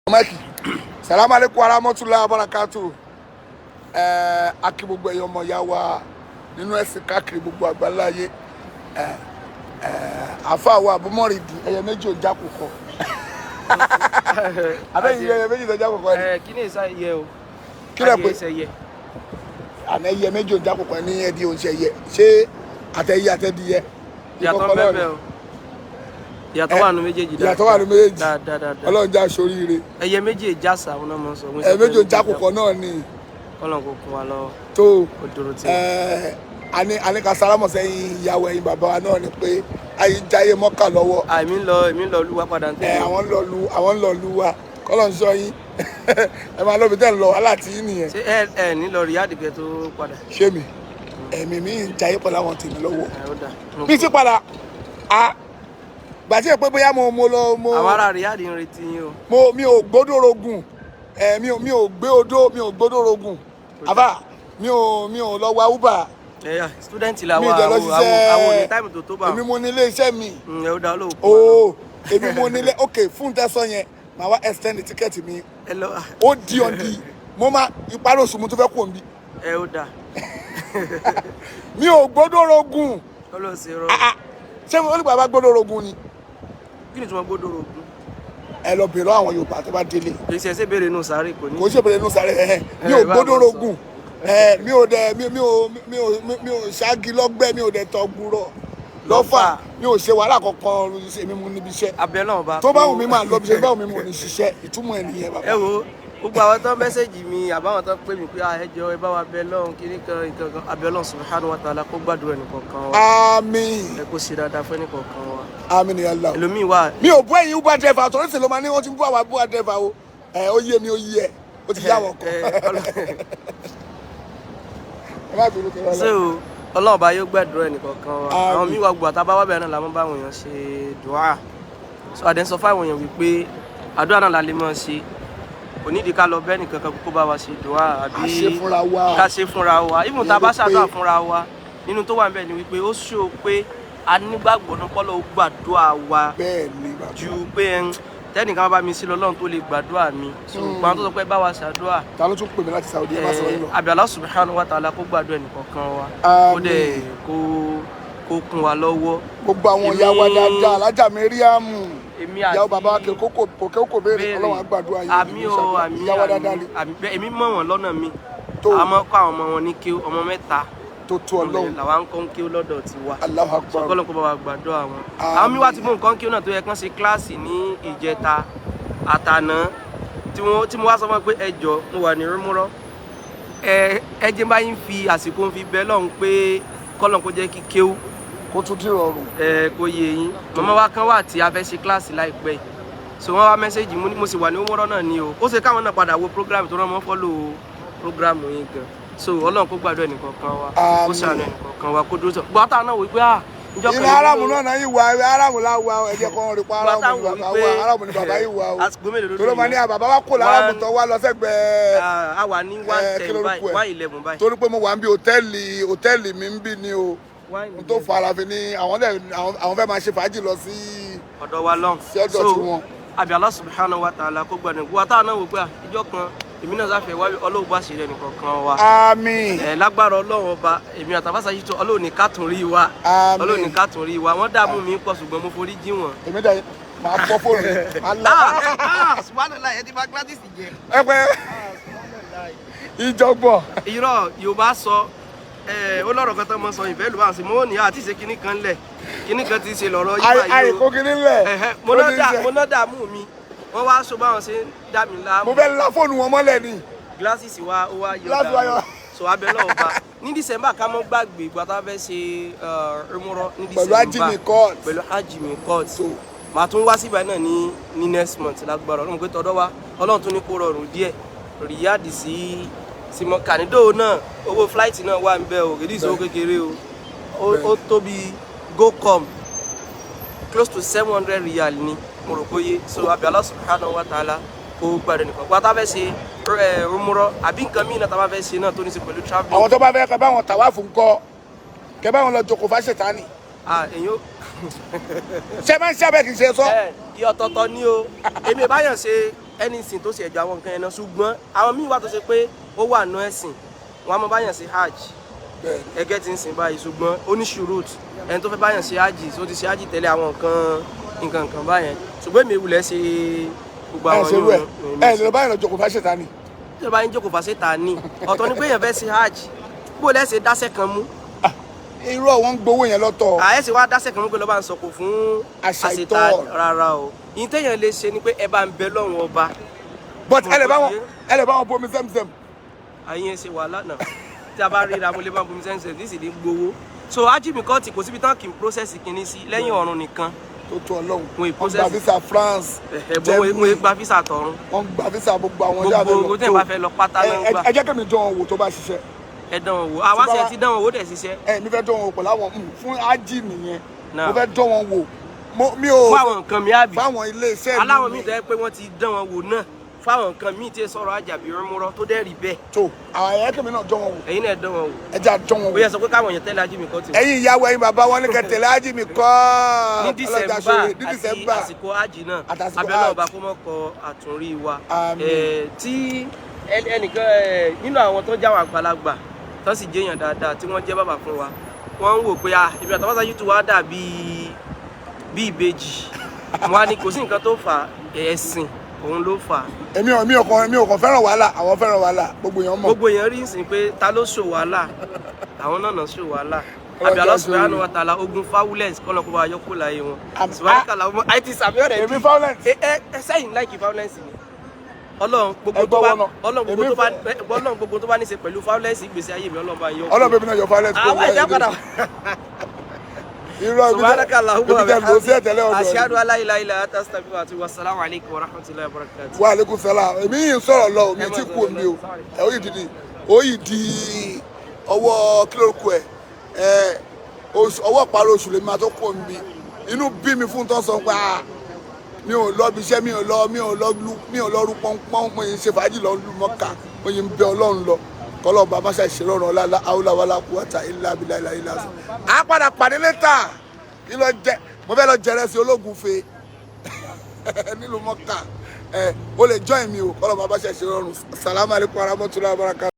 Mike, salamu alaikum warahmatullahi wabarakatuh. Akí gbogbo ẹ̀yin ọmọ ìyá wa nínú ẹ̀sìn káàkiri gbogbo àgbáláyé. Àfáà wa Abumoridi ẹyẹ méjì ò jákòkò. Àbẹ́yìn ẹyẹ méjì ò jákòkò ni. Kí ni ìsá ẹyẹ o? Kí lẹ pé? Àná ẹyẹ méjì ò jákòkò ní ẹdí oúnjẹ yẹ. Ṣé àtẹyẹ àtẹdíyẹ? Ìyàtọ̀ bẹ́ẹ̀ o. Ìyàtọ̀ wà nínú méjèèjì dáadáa. Ìyàtọ̀ wà nínú méjèèjì. Dáadáa. Ọlọ́run já soríire. Ẹyẹ méjì ìjàsà àwọn ọmọ sọ. Ẹyẹ méjì ò jákòkò náà ni. Ọlọ́run kò kún wa lọ. Tó odoro tí. Ani ka sálámọ̀ sẹ́yìn ìyàwó ẹ̀yin bàbá wa náà ni pé ayé jáyé mọ́kà lọ́wọ́. Èmi ń lọ Olúwa padà ntẹ. Àwọn ń lọ Olúwa kọ́lọ̀ ń sọ yín. Ẹ máa lọ bí tẹ́ ń lọ aláàtí yín nìyẹn. Ṣé ẹ ní lọ Riyadh kẹ́ tó padà? Ṣé mi? Ẹ̀mí mi ń jáyé pẹ̀lú àwọn tèmi lọ́wọ́. Ó dà. Bí ti padà gbàtí ẹ pé bóyá mo àwọn ará Riyadh ń retí yín o. Mi ò gbódòrògùn mi ò gbé odó mi ò gbódòrògùn àbá mi ò lọ wa uber. Student la wa àwọn ní time tó bá. Èmi mo ní ilé iṣẹ́ mi. Ẹ ó dá olóòkú. Èmi mo ní ilé ok fún tẹ́sán yẹn màá wá extend ticket mi. Ó di ọ̀dì mo máa ìparí oṣù mo tún fẹ́ kú òǹbí. Ẹ ó dá. Mi ò gbódòrògùn. Ọlọ́sẹ̀ rọ. Ṣé mo ní bàbá gbódòrògùn ni? Kí ni tí wọ́n gbódòrògùn? Ẹ lọ bèrè àwọn Yorùbá tó bá délé. Kì í ṣe béèrè inú sáré kò ní. Kò ṣe béèrè inú sáré mi ò gbódòrògùn mi ò ṣáàgì lọ́gbẹ́ mi ò dẹ̀ tọ́ gbúrọ̀ lọ́fà mi ò ṣe wàhálà kankan èmi mo níbi iṣẹ́. Abẹ́ náà bá. Tó bá wù mí máa lọ bí ṣe bá wù mí mo ní ṣiṣẹ́ ìtumọ̀ ẹ̀ nìyẹn bàbá. Ẹ wo gbogbo àwọn tó mẹ́sẹ̀gì mi àbáwọn tó pè mí pé ẹ jọ̀ọ́ ẹ bá wa bẹ lọ́hùn kíní kan ìkankan abẹ́ Ọlọ́run subhanahu wa ta'ala kó gbàdúrà ẹnìkọ̀ọ̀kan wa. Àmín. Ẹ kó ṣe dáadáa fún ẹnìkọ̀ọ̀kan wa. Àmín ya Allah. Ẹlòmíì wà. Mi ò bú ẹ̀yin uber driver torí sì ló máa ní wọ́n ti bú àwọn uber driver o. Ó yé mi ó yé ẹ ó ti yá wọn kan. So Ọlọ́run bá yóò gbàdúrà ẹnìkọ̀ọ̀kan wa. Àwọn míì wà gbọ́ àtàbá wà bẹ̀rẹ̀ náà làwọn bá àwọn èèyàn ṣe dùá. So àdé sọ fáwọn èèyàn wípé àdúrà náà la lè máa ṣe. Kò nídìí ká lọ bẹ́ẹ̀ nìkan kan kó bá wa ṣe dùá àbí ká ṣe fúnra wa. Even tá a bá ṣàdúrà fúnra wa nínú tó wà ń bẹ̀ ni wípé ó ṣó pé a nígbàgbọ́ náà kọ́ lọ́wọ́ gbàdúrà wa ju pé tẹ́nìkan bá mi sí lọ́lọ́run tó lè gbàdúrà mi. So gbọ́n tó sọ pé bá wa ṣàdúrà. Ta ló tún pè mí láti Saudi ẹ má sọ yín lọ. Àbí Allah subhanahu wa ta'ala kó gbàdúrà ẹnìkọ̀ọ̀kan wa. Ó dẹ̀ kó kún wa lọ́wọ́. Gbogbo àwọn ìyá wa dáadáa alájà Mẹ́ríàmù ìyàwó bàbá kòkó béèrè Ọlọ́run á gbàdúrà yín. Àmì ìyá wa dáadáa ni. Èmi mọ̀ wọ́n lọ́nà mi. Àmọ́ kọ́ àwọn ọmọ wọn ní kí ọmọ mẹ́ta. Tó tó Ọlọ́run làwa ń kọ́ kí ó lọ́dọ̀ ti wa. Allahu Akbar. Ọlọ́run kó bá wa gbàdúrà wọn. Àwọn mi wá ti mú nǹkan kí ó náà tó yẹ kán ṣe kíláàsì ní ìjẹta àtàná tí mo wá sọ fún pé ẹ jọ̀ọ́ mo wà ní rúmúrọ́. Ẹ jẹ́ báyìí fi àsìkò fi bẹ́ lọ́hùn pé kọ́lọ́n kó jẹ́ kí kéwú. Kó tún dì rọrùn. Kó yé yín. Màmá wa kan wà tí a fẹ́ ṣe kíláàsì láìpẹ́ yìí. So wọ́n wá mẹ́sẹ̀gì mo sì wà ní rúmúrọ́ náà ni o. Ó ṣe káwọn náà padà wo program tó rán mọ́ fọ́lò program yín gan. So Ọlọ́run kó gbàdúrà ẹnìkọ̀ọ̀kan wa kó ṣàánú ẹnìkọ̀ọ̀kan wa kó dúró sọ gbọ́tà náà wí pé ìjọ kan ìlà aráàmù náà yìí wà aráàmù láwa ẹ̀jẹ̀ kan rí pa aráàmù ni bàbá wa aráàmù ni bàbá yìí wà o tó ló máa ní bàbá wa kò láráàmù tó wá lọ sẹ́gbẹ̀ẹ́ a wà ní 110 báyìí 111 báyìí torí pé mo wà ń bí hòtẹ́ẹ̀lì mi ń bí ni o n tó fara fi ní àwọn fẹ́ máa ṣe fàájì lọ sí ọ̀dọ̀ wa lọ́hùn sí ọ̀dọ̀ tí wọn. àbí Allah subhanahu wa ta'ala kó gbọ́dọ̀ gbọ́tà náà wò pé ìjọ kan èmi náà sáfẹ́ wá Ọlọ́run bá ṣe rẹ̀ nìkankan wa. Àmín. Lágbára Ọlọ́run ọba èmi àtàfàṣà Shittu Ọlọ́run ní ká tún rí wa. Àmín. Ọlọ́run ní ká tún rí wa wọ́n dààmú mi pọ̀ ṣùgbọ́n mo forí jí wọn. Èmi dà máa fọ́ fóònù rẹ̀. Subhanallah ẹ ti bá Gladys jẹ. Ẹ pẹ́ ìjọgbọ̀n. Irọ́ Yorùbá sọ ó lọ́rọ̀ kan tó mọ sọ ìfẹ́ lù wá sí mo ní àti ṣe kinní kan lẹ̀ kinní kan ti ṣe lọ́rọ̀ yìí báyìí o. Àìkó kinní lẹ̀. Mo ná dààmú mi wọ́n wá so báwọn ṣe ń dá mi láàmú. Mo fẹ́ la fóònù wọn mọ́lẹ̀ ni. Glasses wa ó wá yọ dáa so abẹ náà ọba ní December ká mọ́ gbàgbé ìgbà tá a fẹ́ ṣe rúmúrọ́ ní December pẹ̀lú hajjimi court màá tún wá síbẹ̀ náà ní next month lágbára Ọlọ́run pé tọ́dọ̀ wa Ọlọ́run tún ní kó rọrùn díẹ̀ Riyadh sí Kanido náà owó flight náà wà ń bẹ o kìí ṣe owó kékeré o ó tóbi gocom close to 700 riyal ni mo rò pé yé so abẹ Allah subhanahu wa ta'ala kó gbàdúrà nìkan gba tá a fẹ́ ṣe rúmúrọ́ àbí nǹkan míì náà tá a bá fẹ́ ṣe náà tó ní ṣe pẹ̀lú travelling. Àwọn tó bá fẹ́ kẹ́ bá wọn tàwáàfù ńkọ́ kẹ́ bá wọn lọ jókòó fáṣetánì. Èyí ṣé máa ń ṣàbẹ̀ kì í ṣe sọ. Ọ̀tọ̀ọ̀tọ̀ ni o èmi báyàn ṣe anything tó ṣe ẹ̀jọ̀ àwọn nǹkan yẹn náà ṣùgbọ́n àwọn míì wà tó ṣe pé ó wà nù ẹ̀sìn wọn á mọ báyàn ṣe hajj ẹgẹ́ ti ń sìn báyìí ṣùgbọ́n ó ní shurut ẹni tó fẹ́ báyàn ṣe hajj tó ti ṣe hajj tẹ́lẹ̀ àwọn nǹkan báyẹn ṣùgbọ́n èmi ìwúlẹ̀ ṣe gbogbo àwọn yòó ẹ lè báyàn lọ jókòó fáṣẹ ta ni. tí o bá ń jókòó fáṣẹ ta ni ọ̀tọ̀ ni pé èèyàn fẹ́ ṣe hajj bó lẹ́sẹ̀ dáṣẹ́ kan mú. irú àwọn ń gbowó yẹn lọ́tọ̀. àyẹ̀sẹ̀ wá dáṣẹ́ kan mú pé lọ́ bá ń sọkò fún àṣetá rárá o ìyẹn téèyàn lè ṣe ni pé ẹ bá ń bẹ lọ́run ọba. but ẹ lè bá wọn bomi sẹ́mùsẹ́mù. àyẹn ṣe wàhálà náà tí a bá ríra mo lè bá bomi sẹ́mùsẹ́mù ní sì ní gbowó. so Ajimikot kò síbi tán kì í process kìíní sí lẹ́yìn ọ̀run nìkan. tó tó Ọlọ́run wọ́n gba visa France. wọ́n gba visa tọ̀run. wọ́n gba visa gbogbo àwọn jáde lọ. gbogbo tẹ̀ bá fẹ́ lọ pátá náà gbà. ẹ jẹ́ kí mi dán wọn wò tó bá ṣiṣẹ́. ẹ dán wọn wò àwa ṣe ti dán wọn wò dẹ̀ ṣiṣẹ́. mi fẹ́ dán wọn wò pẹ̀lú àwọn fún ájì nìyẹn mo fẹ́ dán wọn wò. mi ò fún àwọn nǹkan mi àbí. fáwọn ilé iṣẹ́ mi. aláwọn míì tó yẹ pé wọ́n ti dán wọn wò náà fáwọn nǹkan míì tí sọ̀rọ̀ àjàbí rúmúrọ́ tó dẹ́ rí bẹ́ẹ̀. tó àwọn ẹ̀yẹ́ kẹ́mi náà dán wọn wò. ẹ̀yin náà dán wọn wò. ẹ jẹ́ àdán wọn wò. ó yẹ sọ pé káwọn èèyàn tẹ́lẹ̀ Ajimikot. ẹ̀yin ìyàwó ẹ̀yin bàbá wọn ní kẹ́ tẹ̀lé Ajimikot. ní December àti àsìkò ájì náà abẹ́lẹ́ ọba kó mọ́ kọ àtúnrí wa. tí ẹnìkan nínú àwọn tó jáwọn àgbàlagbà tó sì jẹ́yàn dáadáa tí wọ́n jẹ́ bàbá fún wa wọ́n ń wò pé ibi àtàwọn Shittu wa dà bí ìbejì wọn á ní kò sí nǹkan tó fà ẹ̀sìn òun ló fà. èmi ò kàn fẹ́ràn wàhálà àwọn fẹ́ràn wàhálà gbogbo èèyàn mọ̀. gbogbo èèyàn rí ìsìn pé ta ló ṣò wàhálà àwọn náà ṣò wàhálà àbí Allah subhanahu wa ta'ala ogun violence kọ́ lọ́kọ́ bá yọkú láyé wọn. subhanaka ọmọ àìtí sàbí ọ̀rẹ́ èmi violence. ẹ sẹ́yìn láìkí violence ni Ọlọ́run gbogbo tó bá ní ṣe pẹ̀lú violence ìgbésí ayé mi Ọlọ́run bá yọ. Ọlọ́run bẹ́ẹ̀ bí náà yọ violence. àwọn ẹ̀jẹ̀ padà. subhanaka Allahumma wa bihamdika ashhadu an la ilaha illa anta astaghfiruka wa atubu. Assalamu alaikum wa rahmatullahi wa barakatuh. wa alaikum salam. èmi yìí ń sọ̀rọ̀ lọ mi tí kú omi o ó yìí di ọwọ́ kílórúkọ ẹ̀ ọwọ́ parí oṣù lèmi máa tó kú omi inú bí mi fún tán sọ pé mi ò lọ bí iṣẹ́ mi ò lọ rú pọ́npọ́n mo yìí ṣe fàájì lọ lù Mọ́kà mo yìí ń bẹ Ọlọ́run lọ kọ́lọ́ bá má ṣàṣe rọrùn ọ̀la haúlá wàlá quwwata illa billahi ilà sọ. a padà pàdé létà kí lọ jẹ mo fẹ́ lọ jẹrẹ sí ológun fe nílùú Mọ́kà o lè join mi o kọ́lọ́ bá má ṣàṣe rọrùn. Assalamu alaikum warahmatullahi wabarakatuh.